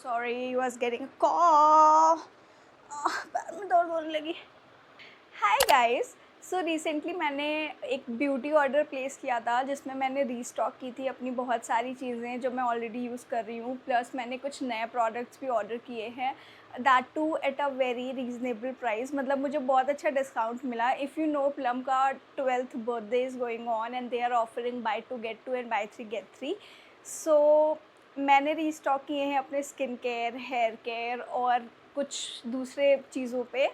Sorry, was getting a call. पैर में दर्द होने लगी. Hi guys. सो रिसेंटली मैंने एक ब्यूटी ऑर्डर प्लेस किया था जिसमें मैंने रीस्टॉक की थी अपनी बहुत सारी चीज़ें जो मैं ऑलरेडी यूज़ कर रही हूँ, प्लस मैंने कुछ नए प्रोडक्ट्स भी ऑर्डर किए हैं, that too at a very reasonable price. मतलब मुझे बहुत अच्छा डिस्काउंट मिला. इफ़ यू नो, प्लम का 12th birthday is going on and they are offering buy 2 get 2 and buy 3 get 3. So मैंने रीस्टॉक किए हैं अपने स्किन केयर, हेयर केयर और कुछ दूसरे चीज़ों पे.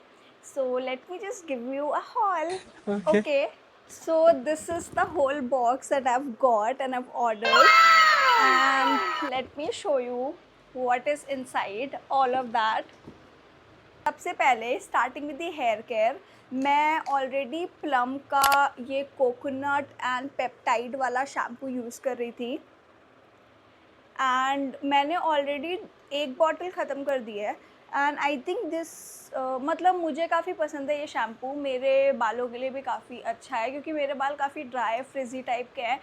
So let me just give you a haul. Okay. Okay. So this is the whole box that I've got and I've ordered. And let me show you what is inside all of that. सबसे पहले starting with the hair care, मैं already Plum का ये coconut and peptide वाला shampoo use कर रही थी and मैंने ऑलरेडी एक बॉटल ख़त्म कर दी है. एंड आई थिंक दिस मतलब मुझे काफ़ी पसंद है ये शैम्पू. मेरे बालों के लिए भी काफ़ी अच्छा है क्योंकि मेरे बाल काफ़ी ड्राई फ्रिजी टाइप के हैं.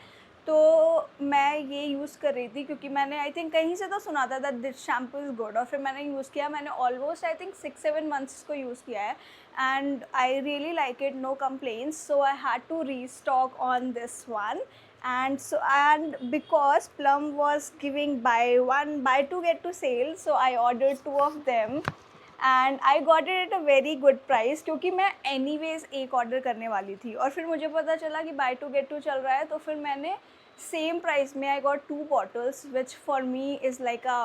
तो मैं ये यूज़ कर रही थी क्योंकि मैंने आई थिंक कहीं से तो सुना था that this shampoo is good और फिर मैंने यूज़ किया. मैंने ऑलमोस्ट आई थिंक 6-7 मंथ्स इसको यूज़ किया है and I really like it, no complaints. So I had to restock on this one. And because Plum was giving buy 2 get 2 sale, so I ordered 2 of them and I got it at a very good price क्योंकि मैं anyways एक order करने वाली थी और फिर मुझे पता चला कि buy 2 get 2 चल रहा है तो फिर मैंने सेम प्राइस में I got 2 bottles which for me is like a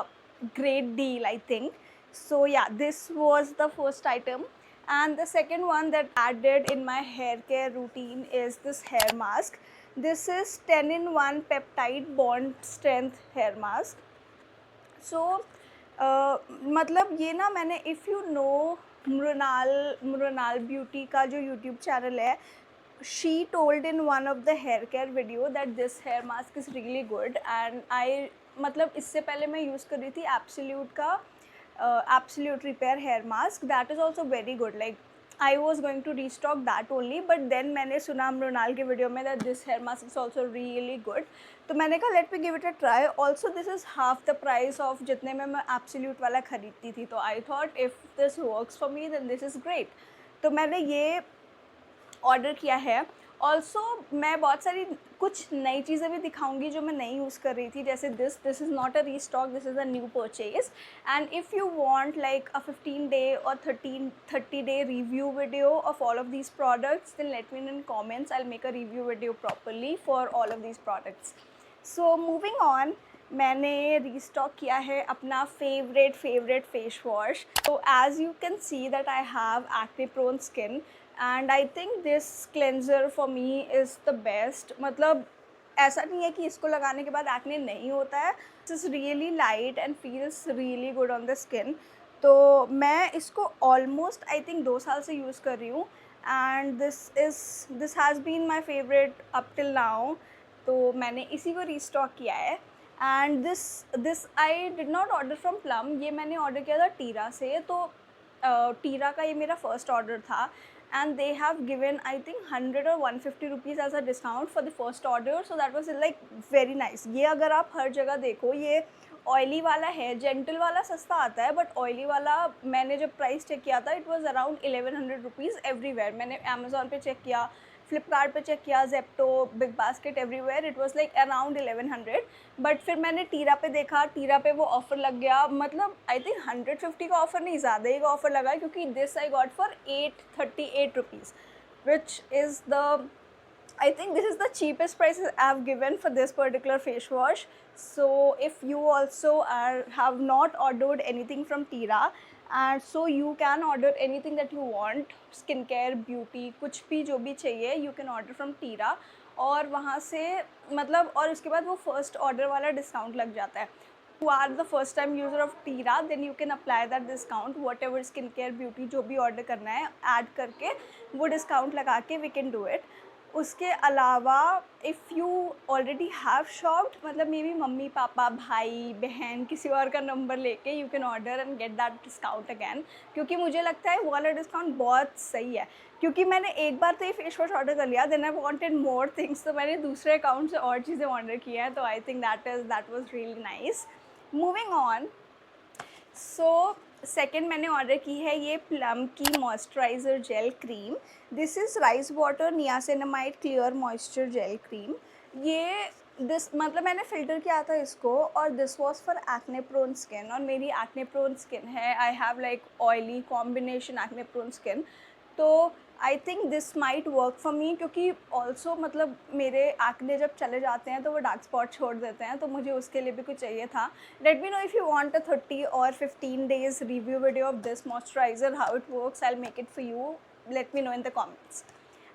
great deal I think. So yeah, this was the first item. And the second one that I added in my hair care routine is this hair mask. This is 10 in 1 peptide bond strength hair mask. So मतलब ये ना मैंने if you know Mrinal beauty का जो YouTube channel है, she told in one of the hair care video that this hair mask is really good and I मतलब इससे पहले मैं यूज़ कर रही थी एब्सोल्यूट का absolute repair hair mask. That is also very good. Like I was going to restock that only, but then मैंने सुना मृणाल के वीडियो में that this hair mask is also really good. तो मैंने कहा let me give it a try. Also this is half the price of जितने में मैं absolute वाला खरीदती थी. तो I thought if this works for me then this is great. तो मैंने ये ऑर्डर किया है. ऑल्सो मैं बहुत सारी कुछ नई चीज़ें भी दिखाऊंगी जो मैं नहीं यूज़ कर रही थी, जैसे this is not a restock, this is a new purchase. And if you want like a 15-day और 30-day review video of all of these products then let me know in comments. I will make a review video properly for all of these products. So moving on, मैंने restock किया है अपना favourite face wash. तो as you can see that I have acne prone skin and I think this cleanser for me is the best. मतलब ऐसा नहीं है कि इसको लगाने के बाद एक्ने नहीं होता है. This is really light and feels really good on the skin. तो मैं इसको ऑलमोस्ट आई थिंक 2 साल से यूज़ कर रही हूँ and this has been my favourite up till now. तो मैंने इसी को रीस्टॉक किया है. And this I did not order from Plum, ये मैंने ऑर्डर किया था टीरा से. तो टीरा का ये मेरा फर्स्ट ऑर्डर था and they have given I think 100 or 150 rupees as a discount for the first order, so that was like very nice. ये अगर आप हर जगह देखो, ये ऑयली वाला है, जेंटल वाला सस्ता आता है बट ऑयली वाला मैंने जब प्राइस चेक किया था it was around 1100 rupees everywhere. मैंने अमेज़ॉन पे चेक किया, फ्लिपकार्ट पे चेक किया, Zepto, big basket, everywhere it was like around 1100. But फिर मैंने टीरा पे देखा, टीरा पे वो ऑफ़र लग गया. मतलब आई थिंक 150 का ऑफ़र नहीं, ज़्यादा ही का ऑफ़र लगा क्योंकि this I got for 838 rupees which is the I think this is the cheapest price I've given for this particular face wash. So if you also have not ordered anything from Tira, and so you can order anything that you want, skincare, beauty, कुछ भी जो भी चाहिए you can order from Tira. और वहाँ से मतलब और उसके बाद वो फर्स्ट ऑर्डर वाला डिस्काउंट लग जाता है. who are the first time user of Tira, then you can apply that discount, whatever skincare beauty जो भी ऑर्डर करना है ऐड करके वो डिस्काउंट लगा के we can do it. उसके अलावा इफ़ यू ऑलरेडी हैव शॉप्ड, मतलब मे बी मम्मी पापा भाई बहन किसी और का नंबर लेके you can order and get that discount again, क्योंकि मुझे लगता है वो वाला डिस्काउंट बहुत सही है. क्योंकि मैंने एक बार तो ये फेस वॉश ऑर्डर कर लिया, then I wanted more things, तो मैंने दूसरे अकाउंट से और चीज़ें ऑर्डर की हैं. तो I think that was really nice. Moving on, so second मैंने ऑर्डर की है ये प्लम की moisturiser gel cream. This is rice water niacinamide clear moisture gel cream. ये दिस मतलब मैंने फ़िल्टर किया था इसको, और this was for acne prone skin, और मेरी एक्ने प्रोन स्किन है। I have like oily combination acne prone skin, तो I think this might work for मी, क्योंकि ऑल्सो मतलब मेरे एक्ने जब चले जाते हैं तो वो डार्क स्पॉट छोड़ देते हैं, तो मुझे उसके लिए भी कुछ चाहिए था। Late me know if you want a 30 और 15 days review video of this moisturiser, how it works, I will make it for you, late me know in the comments.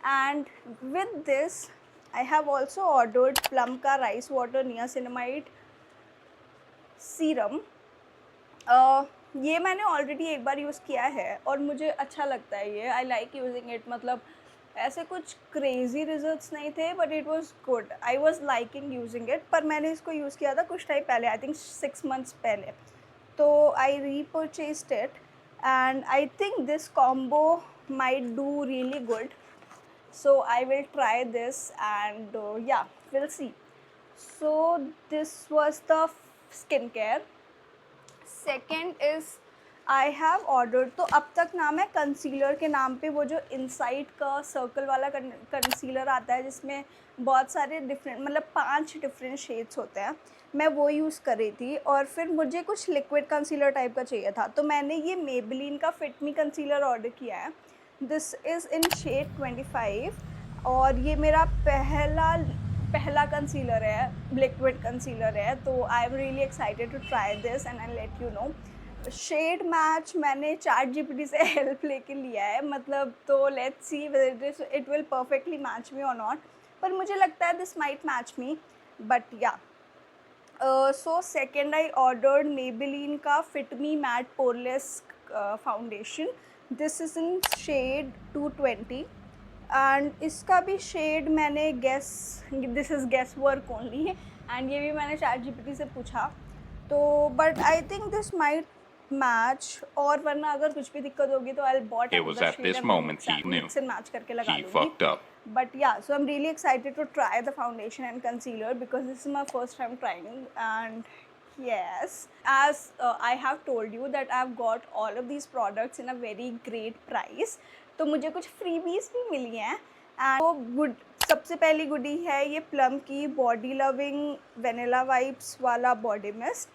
And with this I have also ordered plum का rice water niacinamide serum. ये मैंने already एक बार use किया है और मुझे अच्छा लगता है ये, आई लाइक यूजिंग इट। मतलब ऐसे कुछ क्रेज़ी रिजल्ट्स नहीं थे, but it was good, I was liking using it. पर मैंने इसको यूज़ किया था कुछ टाइम पहले, आई थिंक 6 months पहले, तो I repurchased it and I think this combo might do really good, so I will try this and yeah, we'll see. So this was the skincare. Second is I have ordered, तो अब तक ना मैं concealer के नाम पे वो जो इनसाइड का सर्कल वाला कंसीलर आता है जिसमें बहुत सारे डिफरेंट मतलब 5 डिफरेंट शेड्स होते हैं, मैं वो यूज़ कर रही थी। और फिर मुझे कुछ लिक्विड कंसीलर टाइप का चाहिए था, तो मैंने ये मेबेलिन का फिट मी कंसीलर ऑर्डर किया है। दिस इज़ इन शेड 25, और ये मेरा पहला कंसीलर है, लिक्विड कंसीलर है, तो I am really excited to try this and I let you know. Shade match मैंने चैट जीपीटी से हेल्प लेके लिया है, मतलब तो let's see whether it will perfectly match me और नॉट, पर मुझे लगता है this might match me, but yeah. So second I ordered Maybelline का fit me matte poreless foundation. This is in shade 220 and इसका भी शेड मैंने this is guess work only, and ये भी मैंने चैट जीपीटी से पूछा, तो but I think this might match, और वरना अगर कुछ भी दिक्कत होगी तो I bought It was at this moment he knew mix and match करके लगा he लूँगी। fucked up. But yeah, so I'm really excited to try the foundation and concealer because this is my first time trying. And yes, as I have told you that I've got all of these products in a very great price, तो मुझे कुछ freebies भी मिली हैं। And वो good, सबसे पहली गुडी है ये प्लम की बॉडी लविंग वेनिला वाइब्स वाला बॉडी मिस्ट,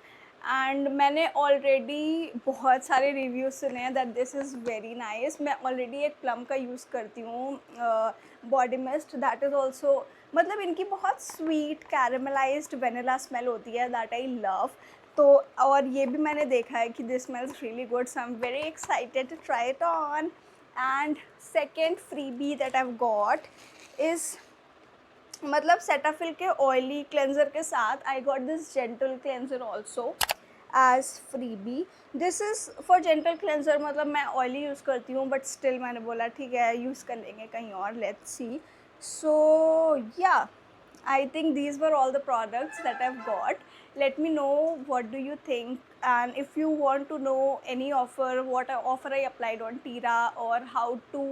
एंड मैंने ऑलरेडी बहुत सारे रिव्यूज़ सुने हैं that this is very nice. मैं ऑलरेडी एक प्लम का यूज़ करती हूँ body mist, that is also मतलब इनकी बहुत स्वीट कैरेमलाइज्ड वेनिला स्मेल होती है दैट आई लव। तो और ये भी मैंने देखा है कि this smells really good, so I am very excited to try it on. And second freebie that I have got is मतलब सेटाफिल के ऑयली क्लेंजर के साथ I got this gentle cleanser also as freebie. This is for gentle cleanser, मतलब मैं oily use करती हूँ but still मैंने बोला ठीक है यूज़ कर लेंगे कहीं और, लेट्स सी। सो या, I think these were all the products that I've got. Let me know what do you think, and if you want to know any offer, what offer I applied on Tira, or how to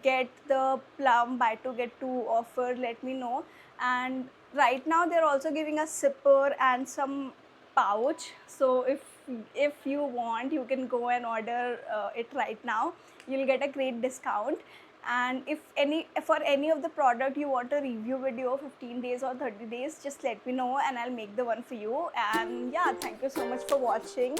get the plum buy to get two offer, let me know. And right now they're also giving a zipper and some pouch, so if you want you can go and order it right now, you'll get a great discount. And if for any of the product you want a review video 15 days or 30 days, just let me know and I'll make the one for you. And yeah, thank you so much for watching.